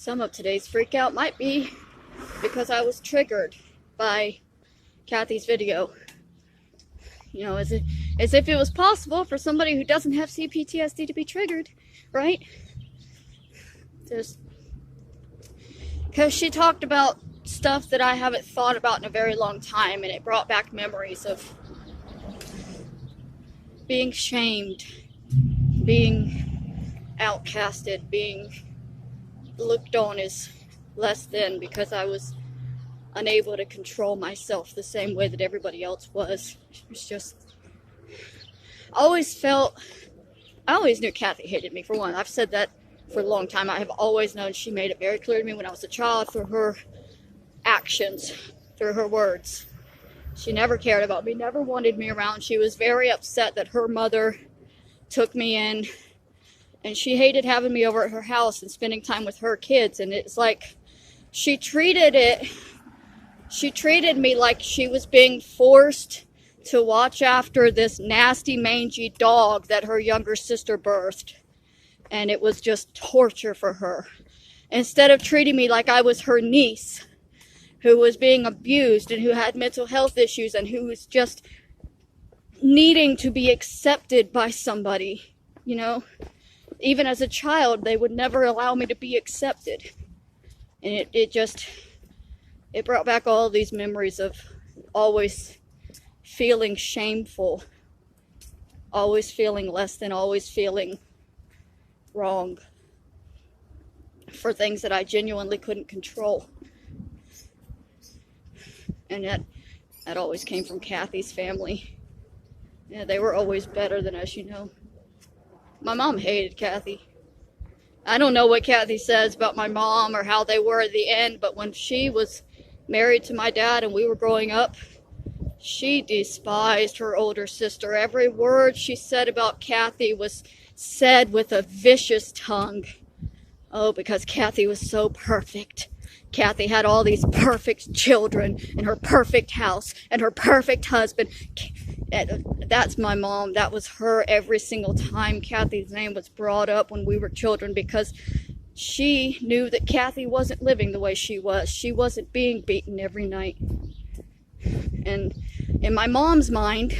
Some of today's freak out might be because I was triggered by Kathy's video. You know, as if it was possible for somebody who doesn't have CPTSD to be triggered, right? Just because she talked about stuff that I haven't thought about in a very long time, and it brought back memories of being shamed, being outcasted, being looked on as less than because I was unable to control myself the same way that everybody else was. It's just, I always knew Kathy hated me, for one. I've said that for a long time. I have always known. She made it very clear to me when I was a child through her actions, through her words. She never cared about me, never wanted me around. She was very upset that her mother took me in, and she hated having me over at her house and spending time with her kids. And it's like she treated me like she was being forced to watch after this nasty, mangy dog that her younger sister birthed. And it was just torture for her. Instead of treating me like I was her niece, who was being abused and who had mental health issues and who was just needing to be accepted by somebody, you know. Even as a child, they would never allow me to be accepted. And it brought back all these memories of always feeling shameful, always feeling less than, always feeling wrong for things that I genuinely couldn't control. And that always came from Kathy's family. Yeah, they were always better than us, you know. My mom hated Kathy. I don't know what Kathy says about my mom or how they were at the end, but when she was married to my dad and we were growing up, she despised her older sister. Every word she said about Kathy was said with a vicious tongue. Oh, because Kathy was so perfect. Kathy had all these perfect children and her perfect house and her perfect husband. That's my mom. That was her every single time Kathy's name was brought up when we were children, because she knew that Kathy wasn't living the way she was. She wasn't being beaten every night. And in my mom's mind,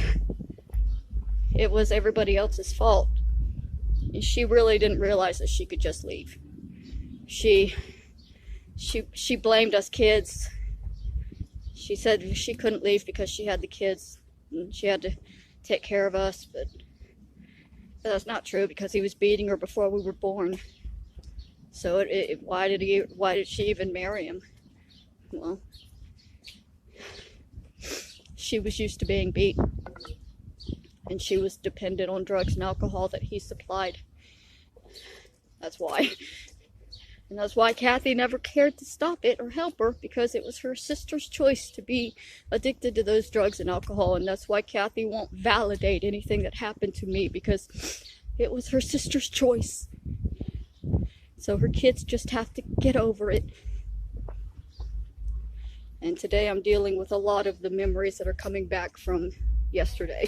it was everybody else's fault. And she really didn't realize that she could just leave. She blamed us kids. She said she couldn't leave because she had the kids and she had to take care of us, but that's not true, because he was beating her before we were born. So why did she even marry him? Well, she was used to being beat, and she was dependent on drugs and alcohol that he supplied. That's why. And that's why Kathy never cared to stop it or help her, because it was her sister's choice to be addicted to those drugs and alcohol. And that's why Kathy won't validate anything that happened to me, because it was her sister's choice. So her kids just have to get over it. And today I'm dealing with a lot of the memories that are coming back from yesterday.